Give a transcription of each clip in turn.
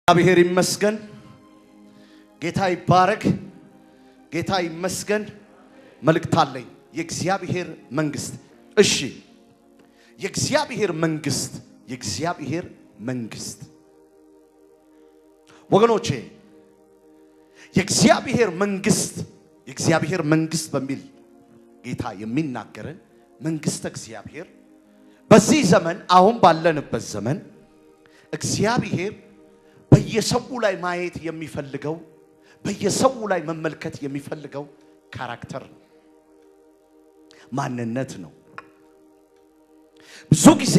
እግዚአብሔር ይመስገን። ጌታ ይባረክ። ጌታ ይመስገን። መልእክት አለኝ። የእግዚአብሔር መንግስት። እሺ፣ የእግዚአብሔር መንግስት ወገኖቼ፣ የእግዚአብሔር መንግስት በሚል ጌታ የሚናገረን መንግስት እግዚአብሔር በዚህ ዘመን አሁን ባለንበት ዘመን እግዚአብሔር በየሰው ላይ ማየት የሚፈልገው በየሰው ላይ መመልከት የሚፈልገው ካራክተር ነው፣ ማንነት ነው። ብዙ ጊዜ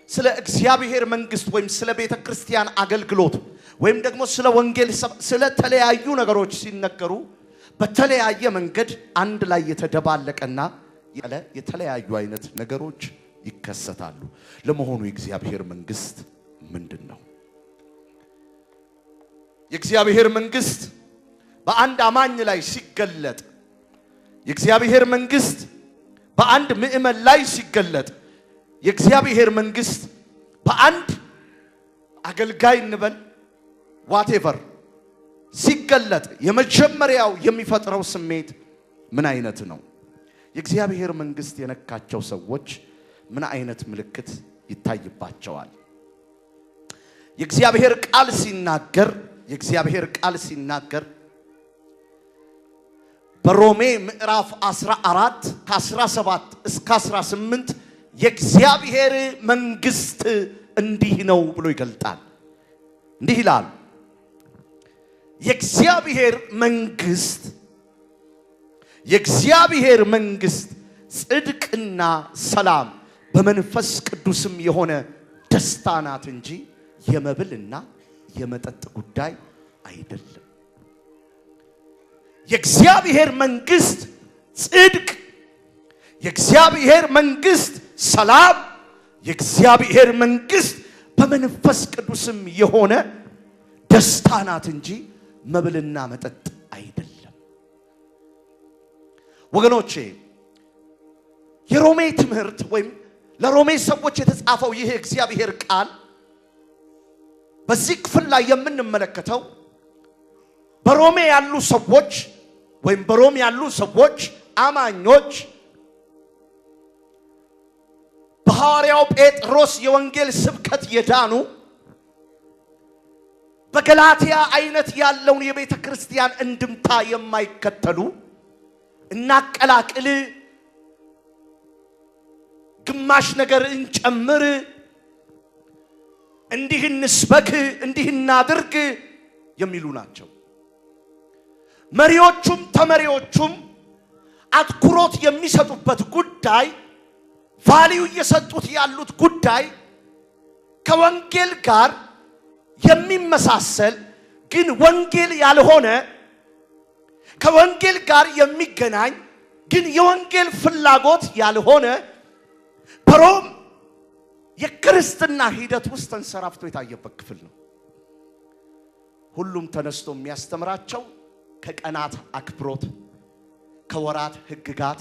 ስለ እግዚአብሔር መንግስት ወይም ስለ ቤተ ክርስቲያን አገልግሎት ወይም ደግሞ ስለ ወንጌል ስለ ተለያዩ ነገሮች ሲነገሩ በተለያየ መንገድ አንድ ላይ የተደባለቀና የተለያዩ አይነት ነገሮች ይከሰታሉ። ለመሆኑ የእግዚአብሔር መንግስት ምንድነው? የእግዚአብሔር መንግስት በአንድ አማኝ ላይ ሲገለጥ፣ የእግዚአብሔር መንግስት በአንድ ምእመን ላይ ሲገለጥ፣ የእግዚአብሔር መንግስት በአንድ አገልጋይ እንበል ዋቴቨር ሲገለጥ የመጀመሪያው የሚፈጥረው ስሜት ምን አይነት ነው? የእግዚአብሔር መንግስት የነካቸው ሰዎች ምን አይነት ምልክት ይታይባቸዋል? የእግዚአብሔር ቃል ሲናገር በሮሜ ምዕራፍ 14 ከ17 እስከ 18 የእግዚአብሔር መንግስት እንዲህ ነው ብሎ ይገልጣል። እንዲህ ይላል፣ የእግዚአብሔር መንግስት ጽድቅና ሰላም በመንፈስ ቅዱስም የሆነ ደስታ ናት እንጂ የመብልና የመጠጥ ጉዳይ አይደለም። የእግዚአብሔር መንግስት ጽድቅ፣ የእግዚአብሔር መንግስት ሰላም፣ የእግዚአብሔር መንግስት በመንፈስ ቅዱስም የሆነ ደስታ ናት እንጂ መብልና መጠጥ አይደለም። ወገኖቼ፣ የሮሜ ትምህርት ወይም ለሮሜ ሰዎች የተጻፈው ይህ እግዚአብሔር ቃል በዚህ ክፍል ላይ የምንመለከተው በሮሜ ያሉ ሰዎች ወይም በሮም ያሉ ሰዎች አማኞች በሐዋርያው ጴጥሮስ የወንጌል ስብከት የዳኑ በገላትያ አይነት ያለውን የቤተ ክርስቲያን እንድምታ የማይከተሉ እናቀላቅል፣ ግማሽ ነገር እንጨምር፣ እንዲህ እንስበክ፣ እንዲህ እናድርግ የሚሉ ናቸው። መሪዎቹም ተመሪዎቹም አትኩሮት የሚሰጡበት ጉዳይ፣ ቫልዩ እየሰጡት ያሉት ጉዳይ ከወንጌል ጋር የሚመሳሰል ግን ወንጌል ያልሆነ፣ ከወንጌል ጋር የሚገናኝ ግን የወንጌል ፍላጎት ያልሆነ በሮም የክርስትና ሂደት ውስጥ ተንሰራፍቶ የታየበት ክፍል ነው። ሁሉም ተነስቶ የሚያስተምራቸው ከቀናት አክብሮት፣ ከወራት ህግጋት፣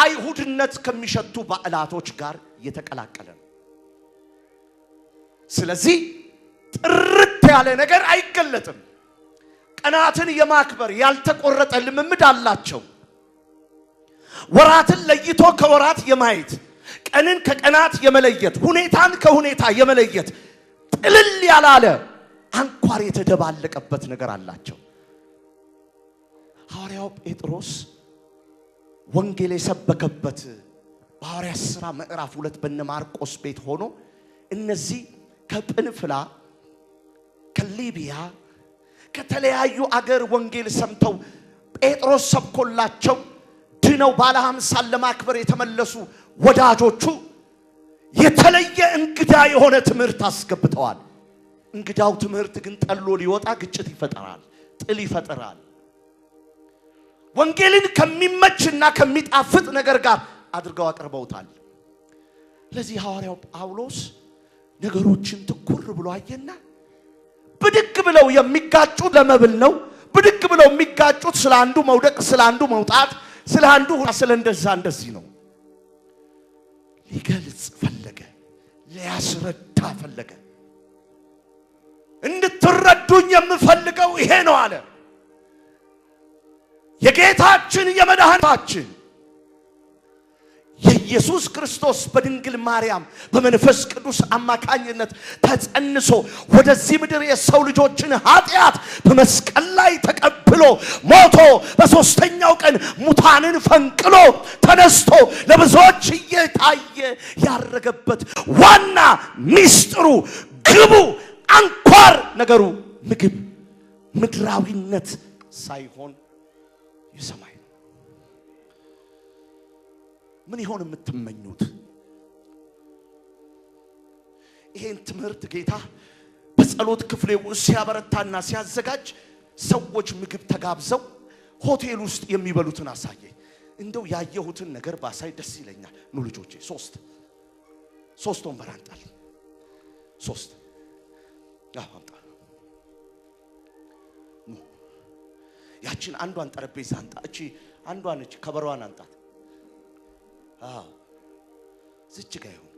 አይሁድነት ከሚሸቱ በዓላቶች ጋር የተቀላቀለ ነው። ስለዚህ ጥርት ያለ ነገር አይገለጥም። ቀናትን የማክበር ያልተቆረጠ ልምምድ አላቸው። ወራትን ለይቶ ከወራት የማየት፣ ቀንን ከቀናት የመለየት፣ ሁኔታን ከሁኔታ የመለየት ጥልል ያላለ አንኳር የተደባለቀበት ነገር አላቸው። ሐዋርያው ጴጥሮስ ወንጌል የሰበከበት በሐዋርያት ሥራ ምዕራፍ 2 በነ ማርቆስ ቤት ሆኖ እነዚህ ከጵንፍላ ከሊቢያ ከተለያዩ አገር ወንጌል ሰምተው ጴጥሮስ ሰብኮላቸው ድነው ባለ 50 ለማክበር የተመለሱ ወዳጆቹ የተለየ እንግዳ የሆነ ትምህርት አስገብተዋል። እንግዳው ትምህርት ግን ጠሎ ሊወጣ ግጭት ይፈጠራል፣ ጥል ይፈጠራል። ወንጌልን ከሚመችና ከሚጣፍጥ ነገር ጋር አድርገው አቀርበውታል። ለዚህ ሐዋርያው ጳውሎስ ነገሮችን ትኩር ብሎ አየና ብድግ ብለው የሚጋጩት ለመብል ነው፣ ብድግ ብለው የሚጋጩት ስለ አንዱ መውደቅ፣ ስለ አንዱ መውጣት፣ ስለ አንዱ ስለ እንደዚህ ነው። ሊገልጽ ፈለገ፣ ሊያስረዳ ፈለገ። እንድትረዱኝ የምፈልገው ይሄ ነው አለ። የጌታችን የመድኃኒታችን የኢየሱስ ክርስቶስ በድንግል ማርያም በመንፈስ ቅዱስ አማካኝነት ተጸንሶ ወደዚህ ምድር የሰው ልጆችን ኃጢአት በመስቀል ላይ ተቀብሎ ሞቶ በሶስተኛው ቀን ሙታንን ፈንቅሎ ተነስቶ ለብዙዎች እየታየ ያረገበት ዋና ሚስጥሩ ግቡ አንኳር ነገሩ ምግብ ምድራዊነት ሳይሆን የሰማይ ምን ይሆን የምትመኙት? ይሄን ትምህርት ጌታ በጸሎት ክፍሌ ውስጥ ሲያበረታና ሲያዘጋጅ ሰዎች ምግብ ተጋብዘው ሆቴል ውስጥ የሚበሉትን አሳየኝ። እንደው ያየሁትን ነገር ባሳይ ደስ ይለኛል። ኑ ልጆቼ ሶስት ወንበር አንጣል። ሶስት አምጣ። ያቺን አንዷን ጠረጴዛ አንጣ። እቺ አንዷን እቺ ከበሯን አንጣት። ዝች ጋር ይሁን።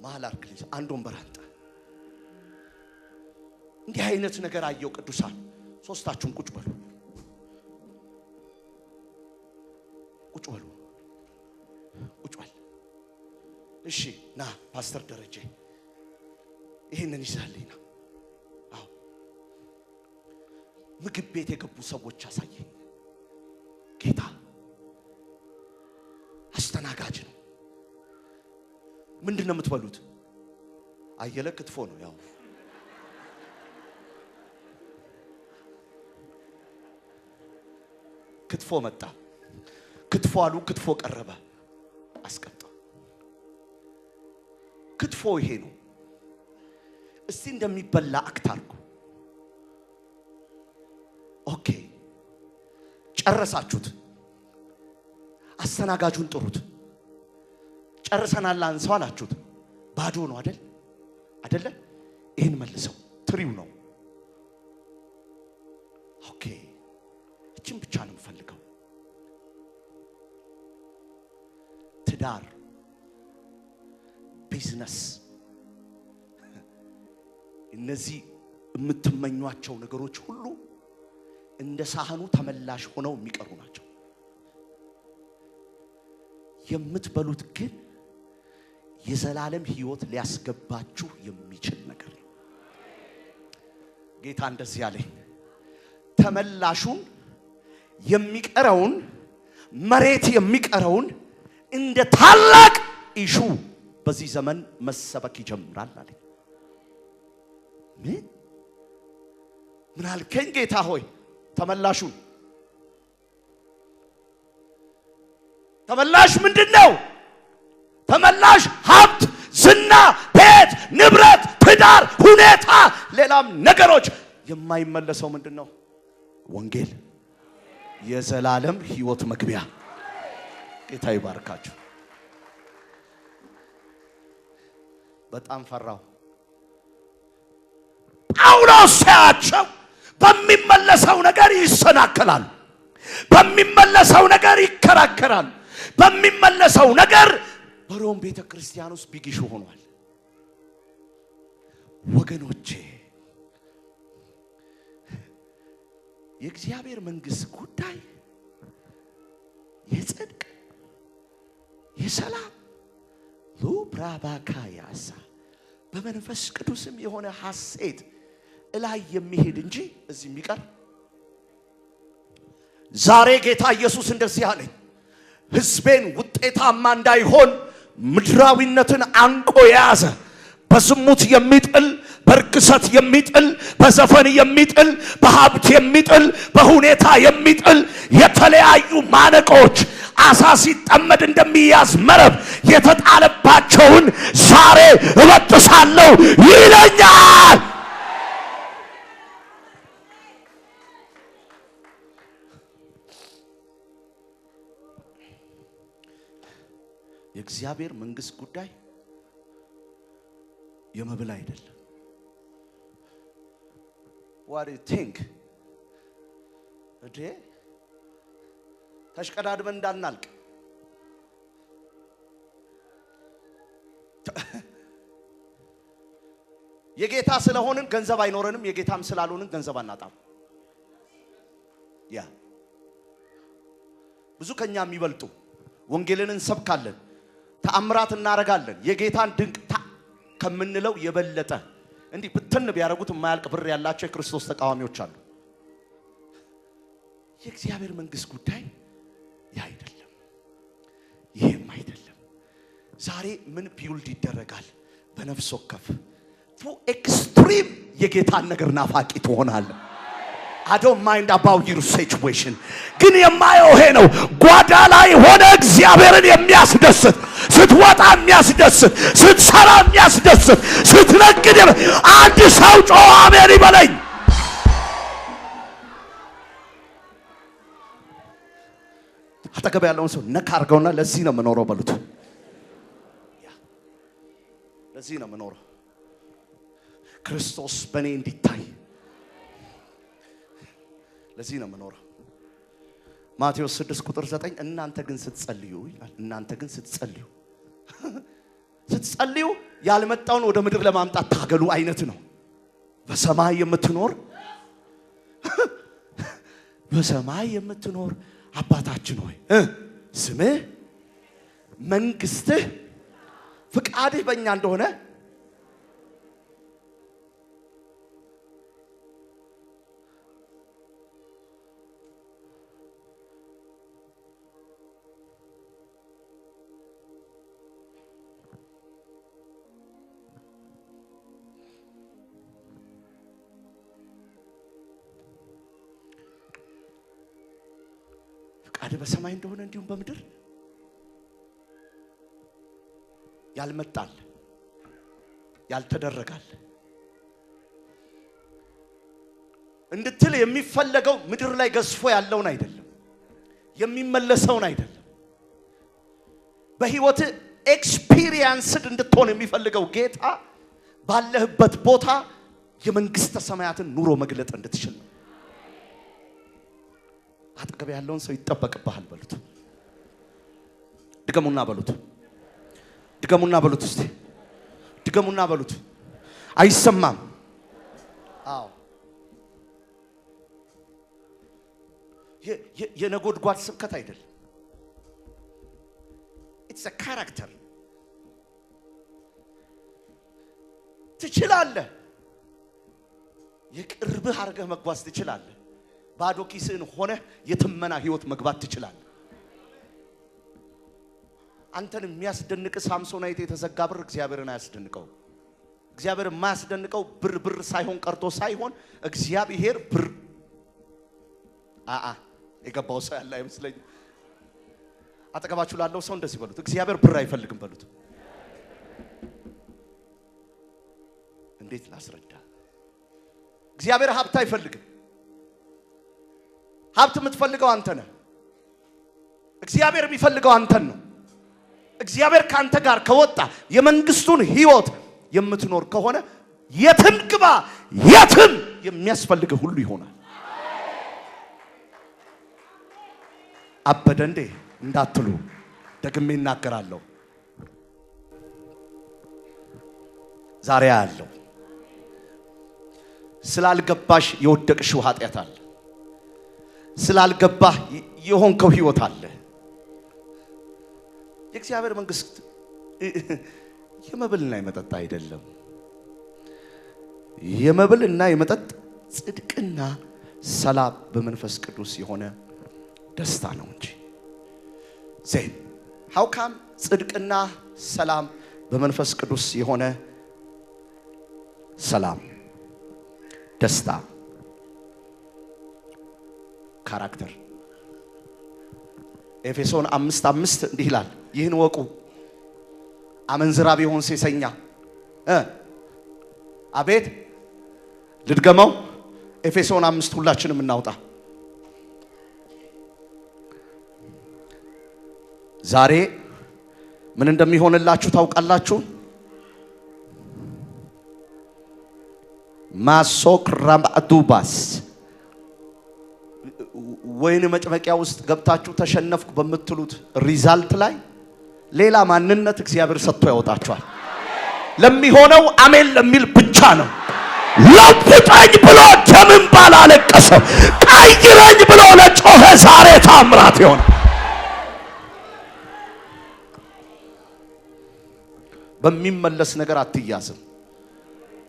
መሃል አርክልኝ። አንድ ወንበር አንጣ። እንዲህ አይነት ነገር አየው ቅዱሳን። ሶስታችሁም ቁጭ በሉ። ቁጭ በል። እሺ ና ፓስተር ደረጀ ይሄንን ይዛልኝ ና። ምግብ ቤት የገቡ ሰዎች አሳየኝ ጌታ። አስተናጋጅ ነው። ምንድነው የምትበሉት? አየለ ክትፎ ነው። ያው ክትፎ መጣ። ክትፎ አሉ። ክትፎ ቀረበ። አስቀምጠው። ክትፎ ይሄ ነው። እስቲ እንደሚበላ አክት አድርጉ። ኦኬ ጨረሳችሁት? አስተናጋጁን ጥሩት። ጨርሰናል አንሰው አላችሁት። ባዶ ነው አይደለ? ይሄን መልሰው ትሪው ነው። ኦኬ እቺን ብቻ ነው የምፈልገው። ትዳር፣ ቢዝነስ፣ እነዚህ የምትመኟቸው ነገሮች ሁሉ እንደ ሳህኑ ተመላሽ ሆነው የሚቀሩ ናቸው። የምትበሉት ግን የዘላለም ሕይወት ሊያስገባችሁ የሚችል ነገር ነው። ጌታ እንደዚህ ያለኝ ተመላሹን የሚቀረውን መሬት የሚቀረውን እንደ ታላቅ ኢሹ በዚህ ዘመን መሰበክ ይጀምራል አለ። ምን አልከኝ ጌታ ሆይ? ተመላሹን ተመላሽ ምንድነው? ተመላሽ ሀብት፣ ዝና፣ ቤት፣ ንብረት፣ ትዳር፣ ሁኔታ፣ ሌላም ነገሮች። የማይመለሰው ምንድነው? ወንጌል፣ የዘላለም ሕይወት መግቢያ። ጌታ ይባርካችሁ። በጣም ፈራው። ጳውሎስ ሲያቸው በሚመለሰው ነገር ይሰናከላል፣ በሚመለሰው ነገር ይከራከራል፣ በሚመለሰው ነገር በሮም ቤተ ክርስቲያን ውስጥ ቢግሹ ሆኗል። ወገኖቼ የእግዚአብሔር መንግስት ጉዳይ የጽድቅ የሰላም ሉብራባካያሳ በመንፈስ ቅዱስም የሆነ ሐሴት እላይ የሚሄድ እንጂ እዚህ የሚቀር። ዛሬ ጌታ ኢየሱስ እንደዚህ አለኝ፣ ሕዝቤን ውጤታማ እንዳይሆን ምድራዊነትን አንቆ የያዘ በዝሙት የሚጥል፣ በርክሰት የሚጥል፣ በዘፈን የሚጥል፣ በሀብት የሚጥል፣ በሁኔታ የሚጥል የተለያዩ ማነቆች አሳ ሲጠመድ እንደሚያዝ መረብ የተጣለባቸውን ዛሬ እበጥሳለሁ ይለኛል። የእግዚአብሔር መንግስት ጉዳይ የመብል አይደለም። what do you think? እዴ ተሽቀዳድመን እንዳናልቅ የጌታ ስለሆንን ገንዘብ አይኖረንም የጌታም ስላልሆንን ገንዘብ አናጣም ያ ብዙ ከኛ የሚበልጡ ወንጌልን እንሰብካለን ተአምራት እናረጋለን የጌታን ድንቅ ከምንለው የበለጠ እንዲህ ብትን ቢያረጉት የማያልቅ ብር ያላቸው የክርስቶስ ተቃዋሚዎች አሉ የእግዚአብሔር መንግስት ጉዳይ ያ አይደለም ይሄም አይደለም ዛሬ ምን ቢውልድ ይደረጋል በነፍስ ወከፍ ቱ ኤክስትሪም የጌታን ነገር ናፋቂ ትሆናለህ I don't mind about your situation ግን የማየው ይሄ ነው ጓዳ ላይ ሆነ እግዚአብሔርን የሚያስደስት ስትወጣ የሚያስደስት ስትሰራ የሚያስደስት ስትነግድ አንድ ሰው ጮህ አሜን ይበለኝ አጠገብ ያለውን ሰው ነካ አርገውና ለዚህ ነው መኖረው በሉት ለዚህ ነው መኖረው ክርስቶስ በኔ እንዲታይ ለዚህ ነው መኖረው ማቴዎስ 6 ቁጥር 9 እናንተ ግን ስትጸልዩ ይላል እናንተ ግን ስትጸልዩ ያልመጣውን ወደ ምድር ለማምጣት ታገሉ አይነት ነው በሰማይ የምትኖር አባታችን ሆይ ስምህ መንግስትህ ፍቃድህ በእኛ እንደሆነ ፍቃድህ በሰማይ እንደሆነ እንዲሁም በምድር ያልመጣል ያልተደረጋል እንድትል የሚፈለገው ምድር ላይ ገዝፎ ያለውን አይደለም የሚመለሰውን አይደለም በህይወት ኤክስፒሪየንስድ እንድትሆን የሚፈልገው ጌታ ባለህበት ቦታ የመንግስተ ሰማያትን ኑሮ መግለጥ እንድትችል አጠገብ ያለውን ሰው ይጠበቅብሃል በሉት ድገሙና በሉት እስቲ ድገሙና በሉት አይሰማም አዎ የነጎድጓድ ስብከት አይደለም it's a character ትችላለህ የቅርብህ አርገህ መጓዝ ትችላለህ ባዶ ኪስን ሆነ የትመና ህይወት መግባት ትችላለህ አንተን የሚያስደንቅ ሳምሶናይት የተዘጋ ብር እግዚአብሔርን አያስደንቀው እግዚአብሔር የማያስደንቀው ብር ሳይሆን ቀርቶ ሳይሆን እግዚአብሔር ብር የገባው ሰው ያለ አይመስለኝ አጠገባችሁ ላለው ሰው እንደዚህ በሉት እግዚአብሔር ብር አይፈልግም በሉት እንዴት ላስረዳ እግዚአብሔር ሀብት አይፈልግም ሀብት የምትፈልገው አንተ ነህ እግዚአብሔር የሚፈልገው አንተን ነው እግዚአብሔር ካንተ ጋር ከወጣ የመንግስቱን ህይወት የምትኖር ከሆነ የትም ግባ የትም የሚያስፈልግ ሁሉ ይሆናል አበደ እንዴ እንዳትሉ ደግሜ እናገራለሁ ዛሬ ያለው ስላልገባሽ የወደቅሽው ኃጢያት አለ ስላልገባህ የሆንከው ህይወት አለ የእግዚአብሔር መንግስት የመብልና የመጠጥ አይደለም የመብልና የመጠጥ ጽድቅና ሰላም በመንፈስ ቅዱስ የሆነ ደስታ ነው እንጂ ዜን how come ጽድቅና ሰላም በመንፈስ ቅዱስ የሆነ ሰላም ደስታ ካራክተር ኤፌሶን 5:5 እንዲህ ይላል ይህን ወቁ አመንዝራ ቢሆን ሴሰኛ አቤት ልድገመው ኤፌሶን 5 ሁላችንም እናውጣ ዛሬ ምን እንደሚሆንላችሁ ታውቃላችሁ ማሶክራም አዱባስ ወይን መጨመቂያ ውስጥ ገብታችሁ ተሸነፍኩ በመትሉት ሪዛልት ላይ ሌላ ማንነት እግዚአብሔር ሰጥቶ ያወጣችኋል ለሚሆነው አሜን ለሚል ብቻ ነው። ለውጠኝ ብሎ ደምን ባላለቀሰ ቀይረኝ ብሎ ለጮኸ ዛሬ ታምራት ይሆናል። በሚመለስ ነገር አትያዝም።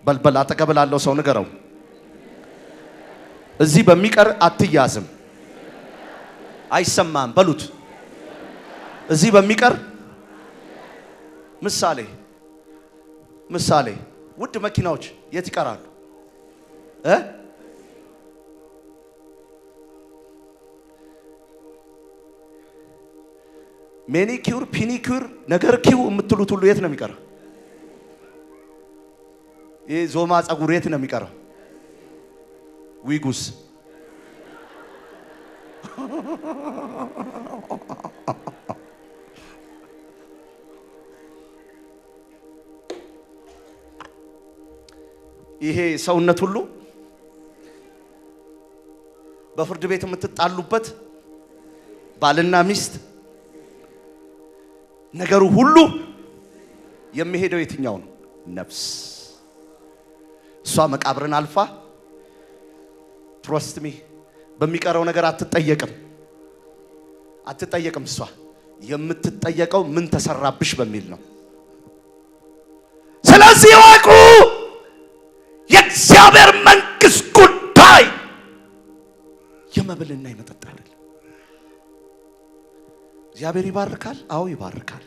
በልበል አጠገብ ላለው ሰው ንገረው፣ እዚህ በሚቀር አትያዝም። አይሰማም በሉት። እዚህ በሚቀር ምሳሌ ውድ መኪናዎች የት ይቀራሉ? ሜኒኪውር ፒኒኪውር ነገር ኪው የምትሉት ሁሉ የት ነው የሚቀረው? ይሄ ዞማ ጸጉር የት ነው የሚቀረው? ዊጉስ ይሄ ሰውነት ሁሉ በፍርድ ቤት የምትጣሉበት ባልና ሚስት ነገሩ ሁሉ የሚሄደው የትኛው ነው? ነፍስ። እሷ መቃብርን አልፋ ትረስት ሚ በሚቀረው ነገር አትጠየቅም። እሷ የምትጠየቀው ምን ተሰራብሽ በሚል ነው። ስለዚህ ወቁ የእግዚአብሔር መንግስት ጉዳይ የመብልና የመጠጥ አይደለም። እግዚአብሔር ይባርካል። አዎ ይባርካል።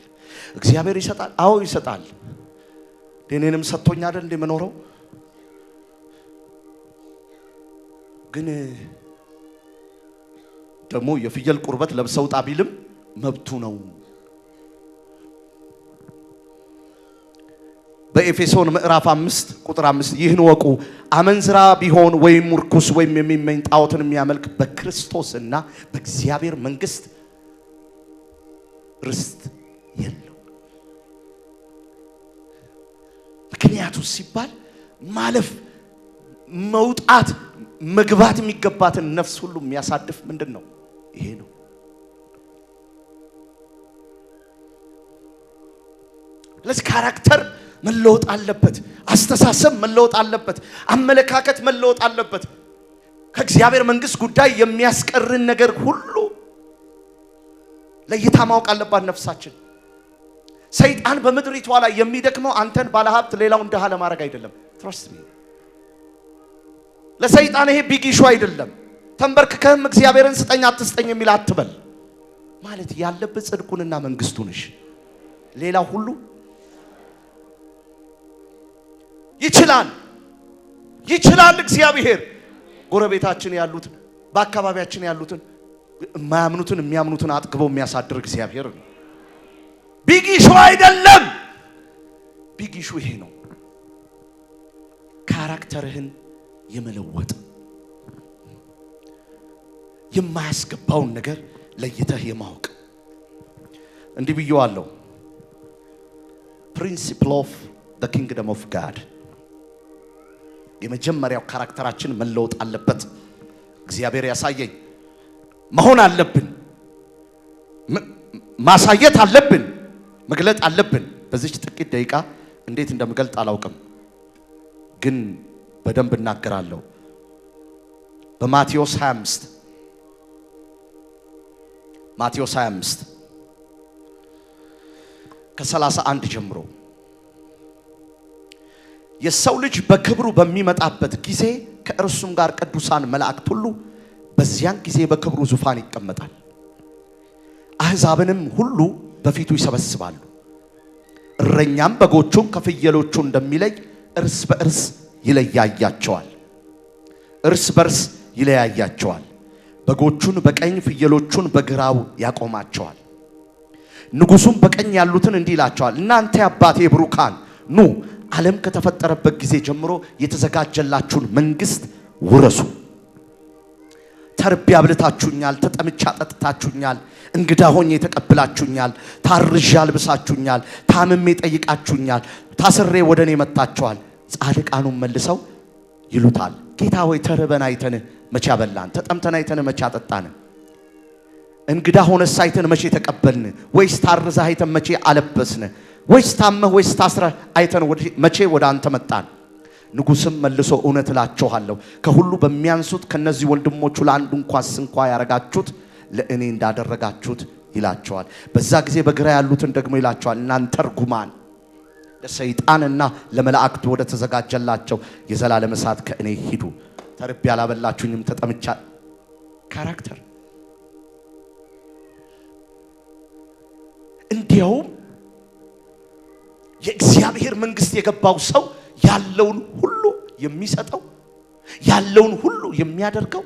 እግዚአብሔር ይሰጣል። አዎ ይሰጣል። እኔንም ሰጥቶኝ አይደል እንደምኖረው። ግን ደግሞ የፍየል ቁርበት ለብሰው ጣቢልም መብቱ ነው። በኤፌሶን ምዕራፍ 5 ቁጥር 5 ይህን ወቁ፣ አመንዝራ ቢሆን ወይም ርኩስ ወይም የሚመኝ ጣዖትን የሚያመልክ በክርስቶስና በእግዚአብሔር መንግስት ርስት የለው። ምክንያቱ ሲባል ማለፍ መውጣት መግባት የሚገባትን ነፍስ ሁሉ የሚያሳድፍ ምንድነው? ይሄ ነው። ለዚህ ካራክተር መለወጥ አለበት። አስተሳሰብ መለወጥ አለበት። አመለካከት መለወጥ አለበት። ከእግዚአብሔር መንግስት ጉዳይ የሚያስቀርን ነገር ሁሉ ለይታ ማወቅ አለባት ነፍሳችን። ሰይጣን በምድሪቷ ላይ የሚደክመው አንተን ባለሀብት ሌላውን ደሃ ለማድረግ አይደለም። ትረስት ሚ ለሰይጣን ይሄ ቢግ ኢሹ አይደለም። ተንበርክከህም እግዚአብሔርን ስጠኝ አትስጠኝ የሚል አትበል። ማለት ያለበት ጽድቁንና መንግስቱን እሺ፣ ሌላው ሁሉ ይችላል እግዚአብሔር። ጎረቤታችን ያሉትን በአካባቢያችን ያሉትን የማያምኑትን የሚያምኑትን አጥግበው የሚያሳድር እግዚአብሔር ነው። ቢግ ኢሹ አይደለም። ቢግ ኢሹ ይሄ ነው። ካራክተርህን የመለወጥ የማያስገባውን ነገር ለይተህ የማወቅ እንዲህ ብየዋለሁ። ፕሪንሲፕል ኦፍ ዘ ኪንግደም ኦፍ ጋድ የመጀመሪያው ካራክተራችን መለወጥ አለበት። እግዚአብሔር ያሳየኝ መሆን አለብን፣ ማሳየት አለብን፣ መግለጥ አለብን። በዚህ ጥቂት ደቂቃ እንዴት እንደምገልጥ አላውቅም፣ ግን በደንብ እናገራለሁ። በማቴዎስ 25 ከ31 ጀምሮ የሰው ልጅ በክብሩ በሚመጣበት ጊዜ ከእርሱም ጋር ቅዱሳን መላእክት ሁሉ በዚያን ጊዜ በክብሩ ዙፋን ይቀመጣል። አሕዛብንም ሁሉ በፊቱ ይሰበስባሉ። እረኛም በጎቹን ከፍየሎቹ እንደሚለይ እርስ በርስ ይለያያቸዋል። በጎቹን በቀኝ ፍየሎቹን በግራው ያቆማቸዋል። ንጉሡም በቀኝ ያሉትን እንዲህ ይላቸዋል፣ እናንተ አባቴ ብሩካን ኑ ዓለም ከተፈጠረበት ጊዜ ጀምሮ የተዘጋጀላችሁን መንግስት ውረሱ። ተርቤ አብልታችሁኛል፣ ተጠምቼ አጠጥታችሁኛል፣ እንግዳ ሆኜ ተቀብላችሁኛል፣ ታርዤ አልብሳችሁኛል፣ ታምሜ ጠይቃችሁኛል፣ ታስሬ ወደኔ መጣችኋል። ጻድቃኑን መልሰው ይሉታል፣ ጌታ ሆይ ተርበን አይተን መቼ አበላን? ተጠምተን አይተን መቼ አጠጣን? እንግዳ ሆነስ አይተን መቼ ተቀበልን? ወይስ ታርዘህ አይተን መቼ አለበስን? ወይስ ታመህ ወይስ ታስረህ አይተን መቼ ወደ አንተ መጣን? ንጉሥም መልሶ እውነት እላችኋለሁ ከሁሉ በሚያንሱት ከነዚህ ወንድሞቹ ለአንዱ እንኳ ያረጋችሁት ለእኔ እንዳደረጋችሁት ይላቸዋል። በዛ ጊዜ በግራ ያሉትን ደግሞ ይላቸዋል እናንተ ርጉማን ለሰይጣንና ለመላእክቱ ወደ ተዘጋጀላቸው የዘላለም እሳት ከእኔ ሂዱ። ተርቤ ያላበላችሁኝም ተጠምቻ ካራክተር እንዲያውም የእግዚአብሔር መንግስት የገባው ሰው ያለውን ሁሉ የሚሰጠው ያለውን ሁሉ የሚያደርገው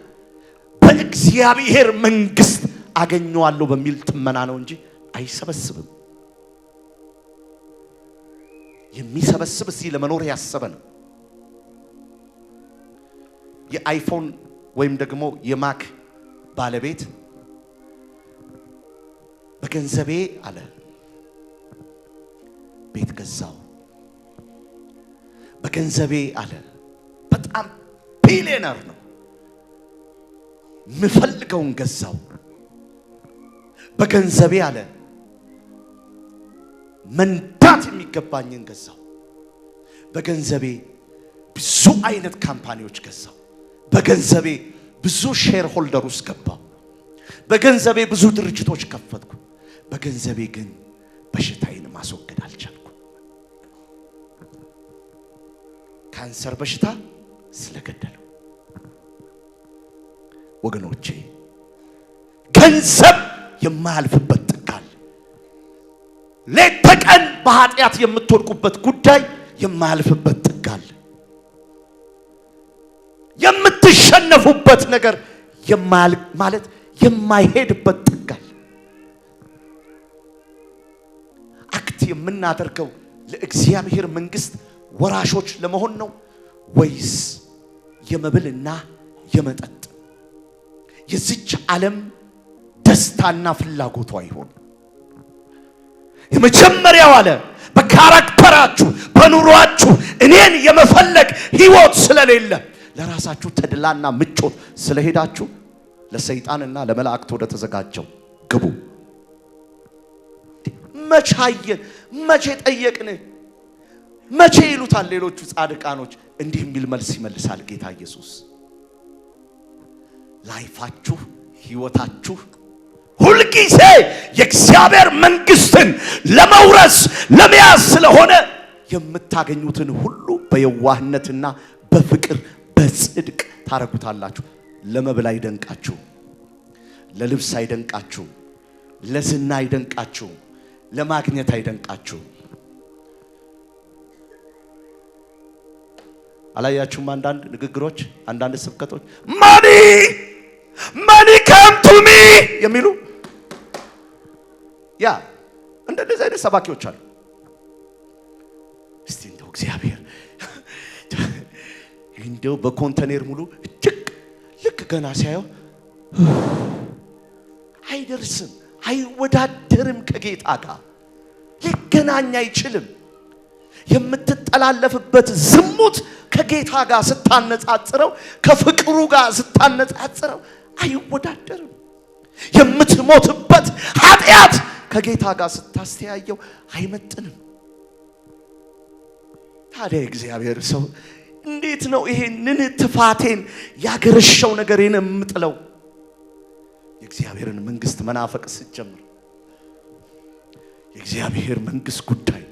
በእግዚአብሔር መንግስት አገኘዋለሁ በሚል ትመና ነው እንጂ አይሰበስብም። የሚሰበስብ እዚህ ለመኖር ያሰበ ነው። የአይፎን ወይም ደግሞ የማክ ባለቤት በገንዘቤ አለ ቤት ገዛው፣ በገንዘቤ አለ በጣም ቢሊየነር ነው፣ ምፈልገውን ገዛው፣ በገንዘቤ አለ መንዳት የሚገባኝን ገዛው፣ በገንዘቤ ብዙ አይነት ካምፓኒዎች ገዛው፣ በገንዘቤ ብዙ ሼር ሆልደር ውስጥ ገባው፣ በገንዘቤ ብዙ ድርጅቶች ከፈትኩ፣ በገንዘቤ ግን በሽታዬን ማስወገድ አልቻልኩም። ካንሰር በሽታ ስለገደለው። ወገኖቼ ገንዘብ የማያልፍበት ጥቃል ሌት ተቀን በኃጢአት የምትወድቁበት ጉዳይ የማያልፍበት ጥቃል የምትሸነፉበት ነገር ማለት የማይሄድበት ጥቃል አክት የምናደርገው ለእግዚአብሔር መንግስት ወራሾች ለመሆን ነው ወይስ የመብልና የመጠጥ የዚች ዓለም ደስታና ፍላጎቷ ይሆን? የመጀመሪያው አለ በካራክተራችሁ በኑሯችሁ እኔን የመፈለግ ህይወት ስለሌለ ለራሳችሁ ተድላና ምቾት ስለሄዳችሁ ለሰይጣንና ለመላእክት ወደ ተዘጋጀው ግቡ። መቼ አየን? መቼ ጠየቅን? መቼ ይሉታል ሌሎቹ ጻድቃኖች? እንዲህ የሚል መልስ ይመልሳል ጌታ ኢየሱስ። ላይፋችሁ ህይወታችሁ ሁሉ ጊዜ የእግዚአብሔር መንግስትን ለመውረስ ለመያዝ ስለሆነ የምታገኙትን ሁሉ በየዋህነትና በፍቅር በጽድቅ ታረጉታላችሁ። ለመብል አይደንቃችሁ፣ ለልብስ አይደንቃችሁ፣ ለዝና አይደንቃችሁ፣ ለማግኘት አይደንቃችሁ። አላያችሁም? አንዳንድ ንግግሮች፣ አንዳንድ ስብከቶች ማኒ come to me የሚሉ ያ እንደዚህ አይነት ሰባኪዎች አሉ። እስቲ እንደው እግዚአብሔር እንደው በኮንቴነር ሙሉ ልክ ገና ሲያየው አይደርስም፣ አይወዳደርም፣ ከጌታ ጋር ሊገናኝ አይችልም። የምትጠላለፍበት ዝሙት ከጌታ ጋር ስታነጻጽረው ከፍቅሩ ጋር ስታነጻጽረው አይወዳደርም። የምትሞትበት ኃጢአት ከጌታ ጋር ስታስተያየው አይመጥንም። ታዲያ እግዚአብሔር ሰው እንዴት ነው ይሄንን ትፋቴን ያገረሸው ነገሬን የምጥለው? የእግዚአብሔርን መንግስት መናፈቅ ስትጀምር የእግዚአብሔር መንግስት ጉዳይ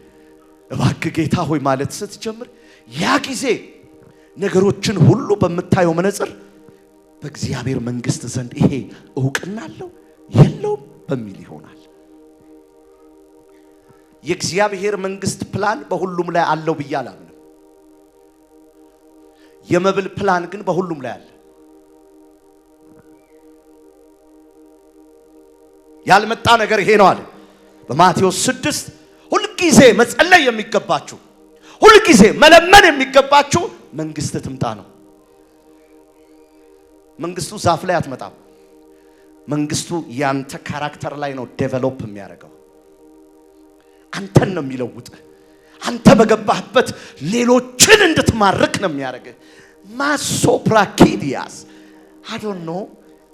እባክህ ጌታ ሆይ ማለት ስትጀምር ያ ጊዜ ነገሮችን ሁሉ በመታየው መነጽር በእግዚአብሔር መንግስት ዘንድ ይሄ እውቅና አለው የለውም በሚል ይሆናል። የእግዚአብሔር መንግስት ፕላን በሁሉም ላይ አለው ብዬ አላምንም። የመብል ፕላን ግን በሁሉም ላይ አለ። ያልመጣ ነገር ይሄ ነው አለ በማቴዎስ 6። ሁሉ ጊዜ መጸለይ የሚገባችሁ፣ ሁሉ ጊዜ መለመን የሚገባችሁ መንግስት ትምጣ ነው። መንግስቱ ዛፍ ላይ አትመጣም። መንግስቱ ያንተ ካራክተር ላይ ነው ዴቨሎፕ የሚያደርገው። አንተን ነው የሚለውጥህ። አንተ በገባህበት ሌሎችን እንድትማርክ ነው የሚያደርግህ። ማሶፕራኪዲያስ I don't know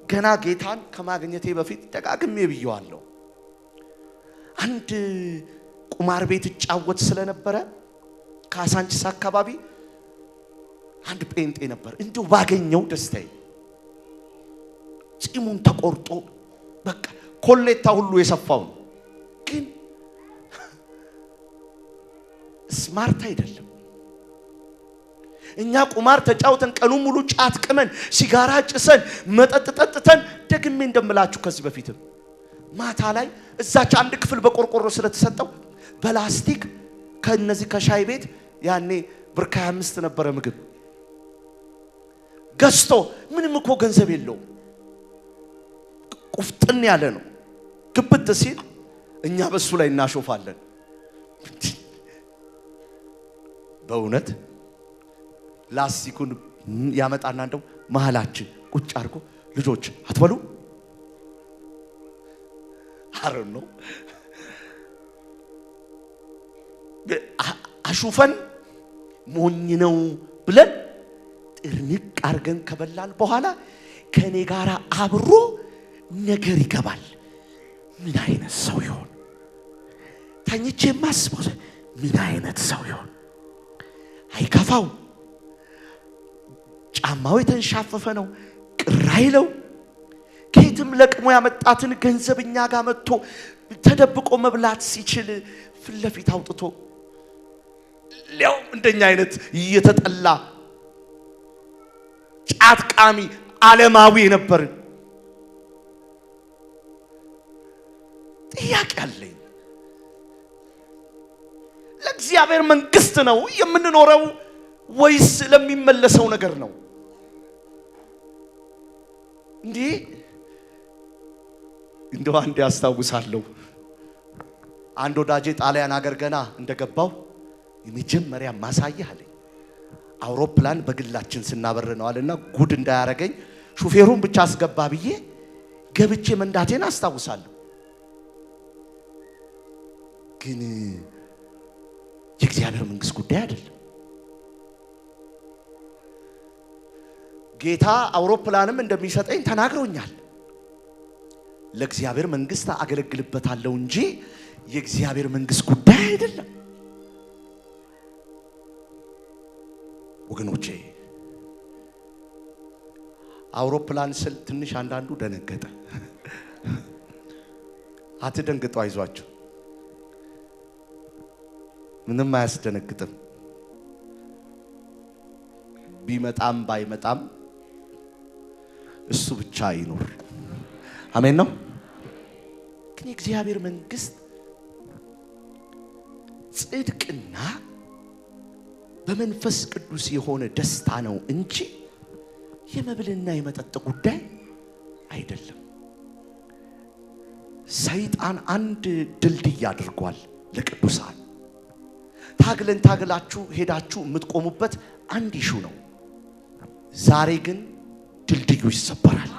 ገና ጌታን ከማግኘቴ በፊት ደጋግሜ ብየዋለሁ። አንድ ቁማር ቤት እጫወት ስለነበረ ካሳንቺስ አካባቢ አንድ ጴንጤ ነበር። እንዲሁ ባገኘው ደስታዬ ጺሙን ተቆርጦ በቃ ኮሌታ ሁሉ የሰፋው ግን ስማርት አይደለም። እኛ ቁማር ተጫውተን ቀኑ ሙሉ ጫት ቅመን ሲጋራ ጭሰን መጠጥ ጠጥተን ደግሜ እንደምላችሁ ከዚህ በፊትም ማታ ላይ እዛች አንድ ክፍል በቆርቆሮ ስለተሰጠው በላስቲክ ከነዚህ ከሻይ ቤት ያኔ ብር 25 ነበር ምግብ ገዝቶ ምንም እኮ ገንዘብ የለው ቁፍጥን ያለ ነው። ግብት ሲል እኛ በሱ ላይ እናሾፋለን። በእውነት ላስቲኩን ያመጣና እንደው መሃላችን ቁጭ አድርጎ ልጆች አትበሉ አረን ነው አሹፈን ሞኝ ነው ብለን ጥርንቅ አርገን ከበላን በኋላ ከኔ ጋር አብሮ ነገር ይገባል። ምን አይነት ሰው ይሆን? ተኝቼ ማስበው ምን አይነት ሰው ይሆን? አይከፋው፣ ጫማው የተንሻፈፈ ነው፣ ቅር አይለው። ከየትም ለቅሞ ያመጣትን ገንዘብኛ ጋር መጥቶ ተደብቆ መብላት ሲችል ፊት ለፊት አውጥቶ ለው እንደኛ አይነት እየተጠላ ጫት ቃሚ ዓለማዊ ነበር። ጥያቄ አለኝ። ለእግዚአብሔር መንግስት ነው የምንኖረው ወይስ ለሚመለሰው ነገር ነው? እንዴ እንደው አንድ ያስታውሳለሁ። አንድ ወዳጄ ጣሊያን ሀገር ገና እንደገባው የመጀመሪያ ማሳያ አለኝ። አውሮፕላን በግላችን ስናበር ነው አለና ጉድ እንዳያረገኝ ሹፌሩን ብቻ አስገባ ብዬ ገብቼ መንዳቴን አስታውሳለሁ። ግን የእግዚአብሔር መንግስት ጉዳይ አይደለም። ጌታ አውሮፕላንም እንደሚሰጠኝ ተናግሮኛል። ለእግዚአብሔር መንግስት አገለግልበታለሁ እንጂ የእግዚአብሔር መንግስት ጉዳይ አይደለም። ወገኖቼ አውሮፕላን ስል ትንሽ አንዳንዱ ደነገጠ። አትደንግጡ፣ አይዟችሁ፣ ምንም አያስደነግጥም። ቢመጣም ባይመጣም እሱ ብቻ ይኖር። አሜን ነው። ግን የእግዚአብሔር መንግስት ጽድቅና በመንፈስ ቅዱስ የሆነ ደስታ ነው እንጂ የመብልና የመጠጥ ጉዳይ አይደለም። ሰይጣን አንድ ድልድይ አድርጓል ለቅዱሳን። ታግላችሁ ሄዳችሁ የምትቆሙበት አንድ ኢሹ ነው። ዛሬ ግን ድልድዩ ይሰበራል።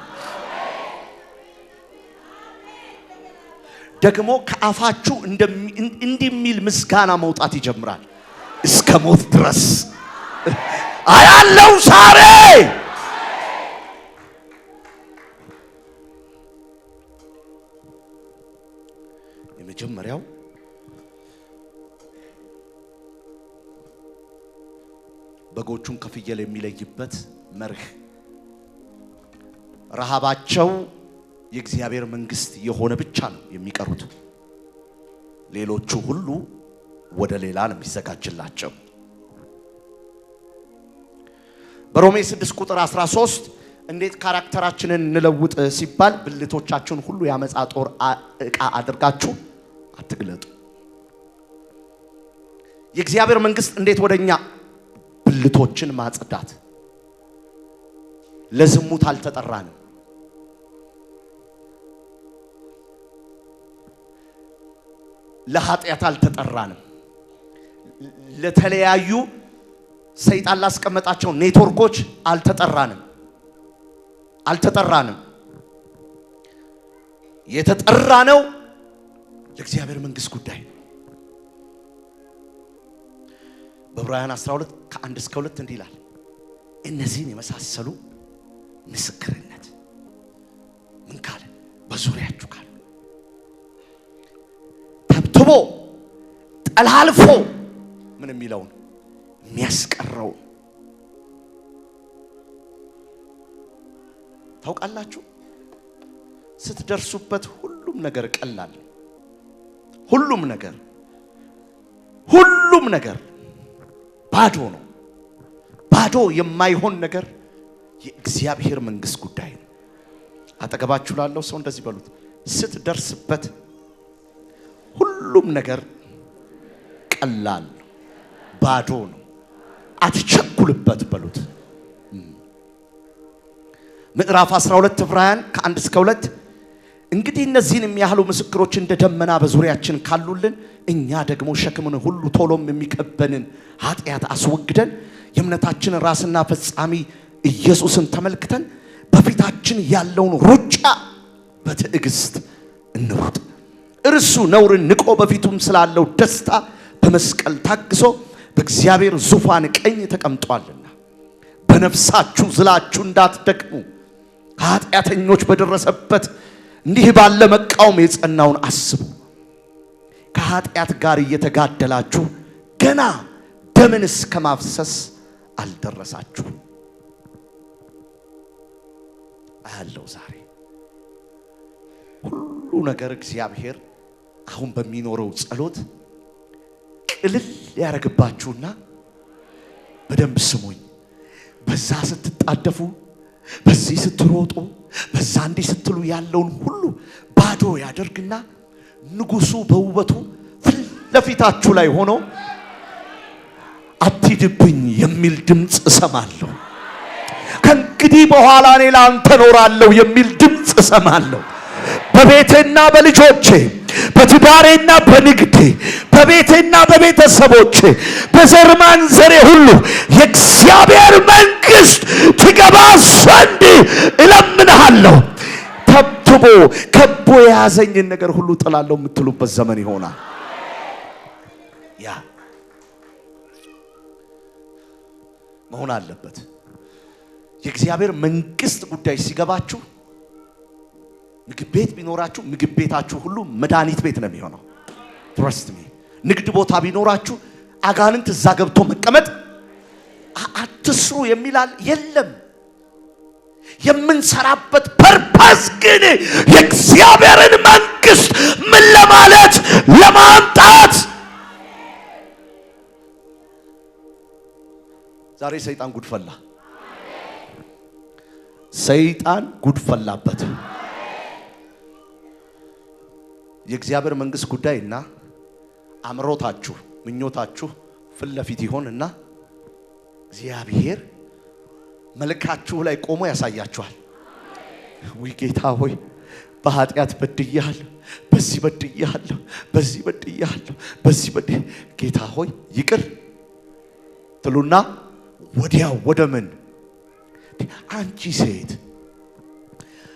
ደግሞ ከአፋችሁ እንደሚል ምስጋና መውጣት ይጀምራል። እስከ ሞት ድረስ አያለው ዛሬ። የመጀመሪያው በጎቹን ከፍየል የሚለይበት መርህ ረሃባቸው የእግዚአብሔር መንግስት የሆነ ብቻ ነው የሚቀሩት። ሌሎቹ ሁሉ ወደ ሌላ ነው የሚዘጋጅላቸው። በሮሜ 6 ቁጥር 13 እንዴት ካራክተራችንን እንለውጥ ሲባል ብልቶቻችሁን ሁሉ ያመጻ ጦር ዕቃ አድርጋችሁ አትግለጡ። የእግዚአብሔር መንግስት እንዴት ወደኛ ብልቶችን ማጽዳት። ለዝሙት አልተጠራንም። ለኃጢአት አልተጠራንም። ለተለያዩ ሰይጣን ላስቀመጣቸው ኔትወርኮች አልተጠራንም። የተጠራነው ለእግዚአብሔር መንግስት ጉዳይ። በዕብራውያን 12 ከ1 እስከ 2 እንዲህ ይላል፣ እነዚህን የመሳሰሉ ምስክርነት ምን ካለ በዙሪያችሁ ካሉ ተብትቦ ጠላልፎ ምን የሚለውን የሚያስቀረው ታውቃላችሁ። ስትደርሱበት ሁሉም ነገር ቀላል፣ ሁሉም ነገር ባዶ ነው። ባዶ የማይሆን ነገር የእግዚአብሔር መንግስት ጉዳይ ነው። አጠገባችሁ ላለው ሰው እንደዚህ በሉት፣ ስትደርስበት ሁሉም ነገር ቀላል ባዶ ነው፣ አትቸኩልበት በሉት። ምዕራፍ 12 ዕብራውያን ከ1 እስከ 2 እንግዲህ እነዚህን የሚያህሉ ምስክሮች እንደ ደመና በዙሪያችን ካሉልን እኛ ደግሞ ሸክምን ሁሉ ቶሎም የሚከበንን ኃጢአት አስወግደን የእምነታችንን ራስና ፈጻሚ ኢየሱስን ተመልክተን በፊታችን ያለውን ሩጫ በትዕግስት እንሩጥ። እርሱ ነውርን ንቆ በፊቱም ስላለው ደስታ በመስቀል ታግሶ በእግዚአብሔር ዙፋን ቀኝ ተቀምጧልና። በነፍሳችሁ ዝላችሁ እንዳትደክሙ ከኃጢአተኞች በደረሰበት እንዲህ ባለ መቃወም የጸናውን አስቡ። ከኃጢአት ጋር እየተጋደላችሁ ገና ደምን እስከ ማፍሰስ አልደረሳችሁ። አያለው ዛሬ ሁሉ ነገር እግዚአብሔር አሁን በሚኖረው ጸሎት ቅልል ያረግባችሁና በደንብ ስሙኝ። በዛ ስትጣደፉ፣ በዚህ ስትሮጡ፣ በዛ እንዲህ ስትሉ ያለውን ሁሉ ባዶ ያደርግና ንጉሱ በውበቱ ፊት ለፊታችሁ ላይ ሆኖ አትሂድብኝ የሚል ድምጽ እሰማለሁ። ከእንግዲህ በኋላ እኔ ላንተ ኖራለሁ የሚል ድምጽ እሰማለሁ። በቤቴና በልጆቼ፣ በትዳሬና በንግዴ፣ በቤቴና በቤተሰቦቼ፣ በዘር ማንዘሬ ሁሉ የእግዚአብሔር መንግስት ትገባ ዘንድ እለምንሃለሁ። ተብትቦ ከቦ የያዘኝን ነገር ሁሉ ጥላለሁ የምትሉበት ዘመን ይሆናል። ያ መሆን አለበት። የእግዚአብሔር መንግስት ጉዳይ ሲገባችሁ ምግብ ቤት ቢኖራችሁ ምግብ ቤታችሁ ሁሉ መድኃኒት ቤት ነው የሚሆነው። ትረስት ሚ። ንግድ ቦታ ቢኖራችሁ አጋንንት እዛ ገብቶ መቀመጥ አትስሩ የሚላል የለም። የምንሰራበት ፐርፐስ ግን የእግዚአብሔርን መንግስት ምን ለማለት ለማምጣት። ዛሬ ሰይጣን ጉድፈላ፣ ሰይጣን ጉድፈላበት። የእግዚአብሔር መንግስት ጉዳይና አምሮታችሁ ምኞታችሁ ፊት ለፊት ይሆንና እግዚአብሔር መልካችሁ ላይ ቆሞ ያሳያችኋል። ወይ ጌታ ሆይ በኃጢአት በድያለሁ፣ በዚህ በድያለሁ፣ በዚህ በድያለሁ፣ በዚህ ጌታ ሆይ ይቅር ትሉና ወዲያው ወደ ምን አንቺ ሴት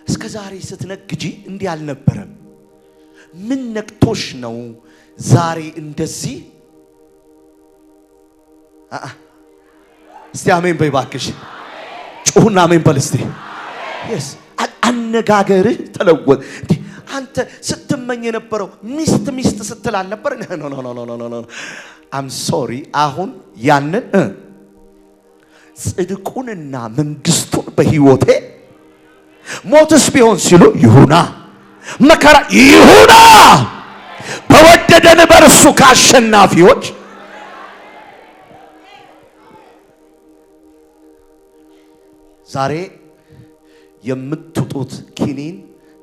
እስከ ዛሬ ስትነግጂ እንዲህ አልነበረም፣ ምን ነክቶሽ ነው ዛሬ እንደዚህ? እስቲ አሜን በይ ባክሽ፣ ጩሁና አሜን በል እስቲ። yes አነጋገርህ ተለወጠ። አንተ ስትመኝ የነበረው ሚስት ስትል አልነበር? ኖ I'm sorry። አሁን ያንን ጽድቁንና መንግስቱን በህይወቴ ሞትስ ቢሆን ሲሉ ይሁና፣ መከራ ይሁና፣ በወደደን በርሱ ከአሸናፊዎች ዛሬ የምትጡት ኪኒን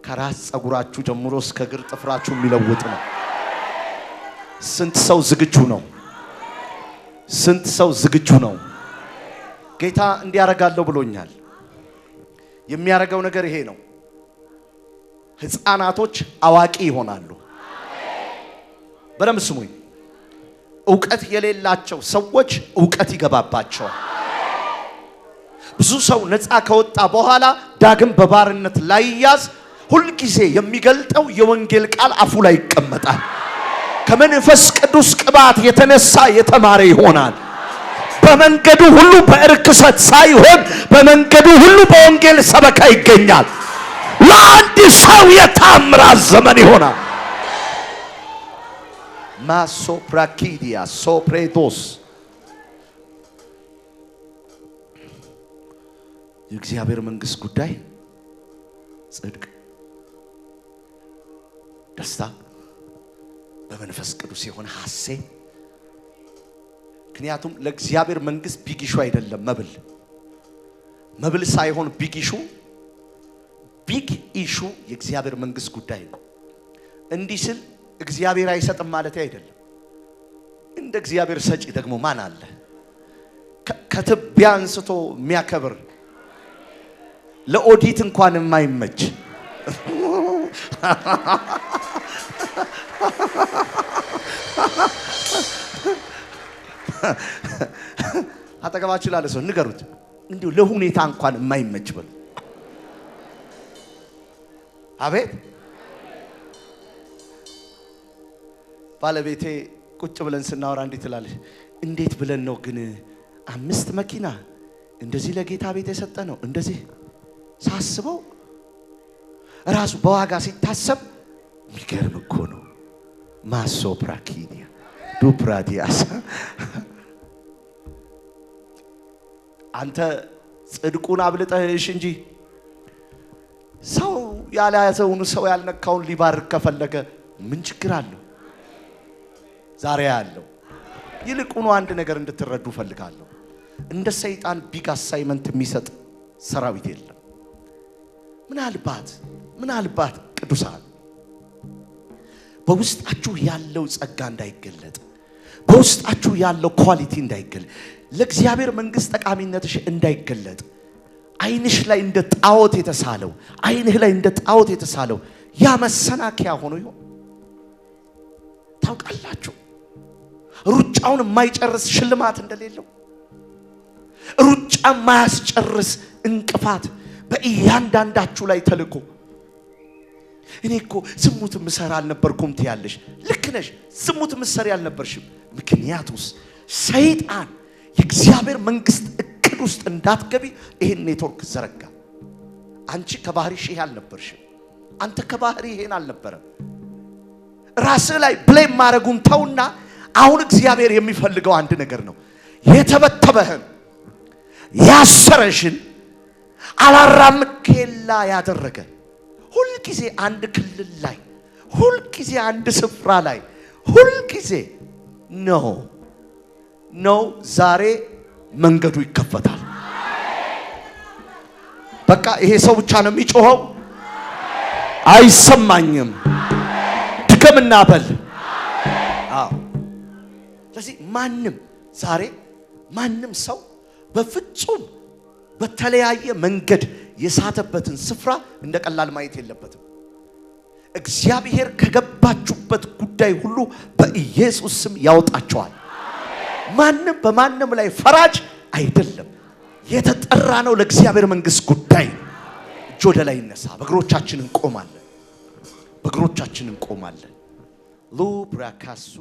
ከራስ ጸጉራችሁ ጀምሮ እስከ እግር ጥፍራችሁ የሚለውጥ ነው። ስንት ሰው ዝግጁ ነው? ስንት ሰው ዝግጁ ነው? ጌታ እንዲያረጋለው ብሎኛል። የሚያረጋው ነገር ይሄ ነው። ህፃናቶች አዋቂ ይሆናሉ። በደም ስሙኝ። ዕውቀት የሌላቸው ሰዎች ዕውቀት ይገባባቸዋል። ብዙ ሰው ነፃ ከወጣ በኋላ ዳግም በባርነት ላይ ያዝ ሁሉ ጊዜ የሚገልጠው የወንጌል ቃል አፉ ላይ ይቀመጣል። ከመንፈስ ቅዱስ ቅባት የተነሳ የተማረ ይሆናል። በመንገዱ ሁሉ በእርክሰት ሳይሆን በመንገዱ ሁሉ በወንጌል ሰበካ ይገኛል። ለአንድ ሰው የታምራት ዘመን ይሆናል። ማሶፕራኪዲያ ሶፕሬቶስ የእግዚአብሔር መንግስት ጉዳይ ጽድቅ፣ ደስታ፣ በመንፈስ ቅዱስ የሆነ ሐሴት። ምክንያቱም ለእግዚአብሔር መንግስት ቢጊሹ አይደለም መብል ሳይሆን ቢግ ኢሹ የእግዚአብሔር መንግስት ጉዳይ ነው። እንዲህ ስል እግዚአብሔር አይሰጥም ማለት አይደለም። እንደ እግዚአብሔር ሰጪ ደግሞ ማን አለ? ከትቢያ አንስቶ የሚያከብር ለኦዲት እንኳን የማይመች አጠገባችሁ ላለ ሰው ንገሩት፣ እንዲሁ ለሁኔታ እንኳን የማይመች በሉ። አቤት ባለቤቴ ቁጭ ብለን ስናወራ እንዴት ትላለች? እንዴት ብለን ነው ግን 5 መኪና እንደዚህ ለጌታ ቤት የሰጠ ነው? እንደዚህ ሳስበው ራሱ በዋጋ ሲታሰብ የሚገርም እኮ ነው። ማሶፕራኪዲያ ዱፕራዲያስ አንተ ጽድቁን አብልጠህሽ እንጂ ሰው ያልያዘውን ሰው ያልነካውን ሊባርክ ከፈለገ ምን ችግር አለው? ዛሬ ያለው ይልቁኑ አንድ ነገር እንድትረዱ ፈልጋለሁ። እንደ ሰይጣን ቢግ አሳይመንት የሚሰጥ ሰራዊት የለም። ምናልባት ቅዱሳን በውስጣችሁ ያለው ጸጋ እንዳይገለጥ፣ በውስጣችሁ ያለው ኳሊቲ እንዳይገለጥ፣ ለእግዚአብሔር መንግስት ጠቃሚነትሽ እንዳይገለጥ አይንሽ ላይ እንደ ጣዖት የተሳለው አይንህ ላይ እንደ ጣዖት የተሳለው ያ መሰናከያ ሆኖ ይሆን? ታውቃላችሁ ሩጫውን የማይጨርስ ሽልማት እንደሌለው፣ ሩጫ የማያስጨርስ እንቅፋት በእያንዳንዳችሁ ላይ ተልኮ እኔ እኮ ዝሙት ምሰራ አልነበርኩም ትያለሽ። ልክ ነሽ፣ ዝሙት ምሰሪ አልነበርሽም። ምክንያቱስ ሰይጣን የእግዚአብሔር መንግስት እቅድ ውስጥ እንዳትገቢ ይሄን ኔትወርክ ዘረጋ። አንቺ ከባህሪሽ ይሄ አልነበርሽም። አንተ ከባህሪ ይሄን አልነበረም። ራስህ ላይ ብሌም ማድረጉን ተውና አሁን እግዚአብሔር የሚፈልገው አንድ ነገር ነው። የተበተበህን ያሰረሽን አላራምኬላ ያደረገ ሁል ጊዜ አንድ ክልል ላይ፣ ሁል ጊዜ አንድ ስፍራ ላይ፣ ሁል ጊዜ ነው ዛሬ መንገዱ ይከፈታል። በቃ ይሄ ሰው ብቻ ነው የሚጮኸው። አይሰማኝም ድገምና በል። ስለዚህ ማንም ሰው በፍጹም በተለያየ መንገድ የሳተበትን ስፍራ እንደ ቀላል ማየት የለበትም። እግዚአብሔር ከገባችሁበት ጉዳይ ሁሉ በኢየሱስ ስም ያወጣቸዋል። ማንም በማንም ላይ ፈራጅ አይደለም። የተጠራ ነው ለእግዚአብሔር መንግስት ጉዳይ። እጅ ወደ ላይ ይነሳ። በእግሮቻችን እንቆማለን። ሉብራካሱ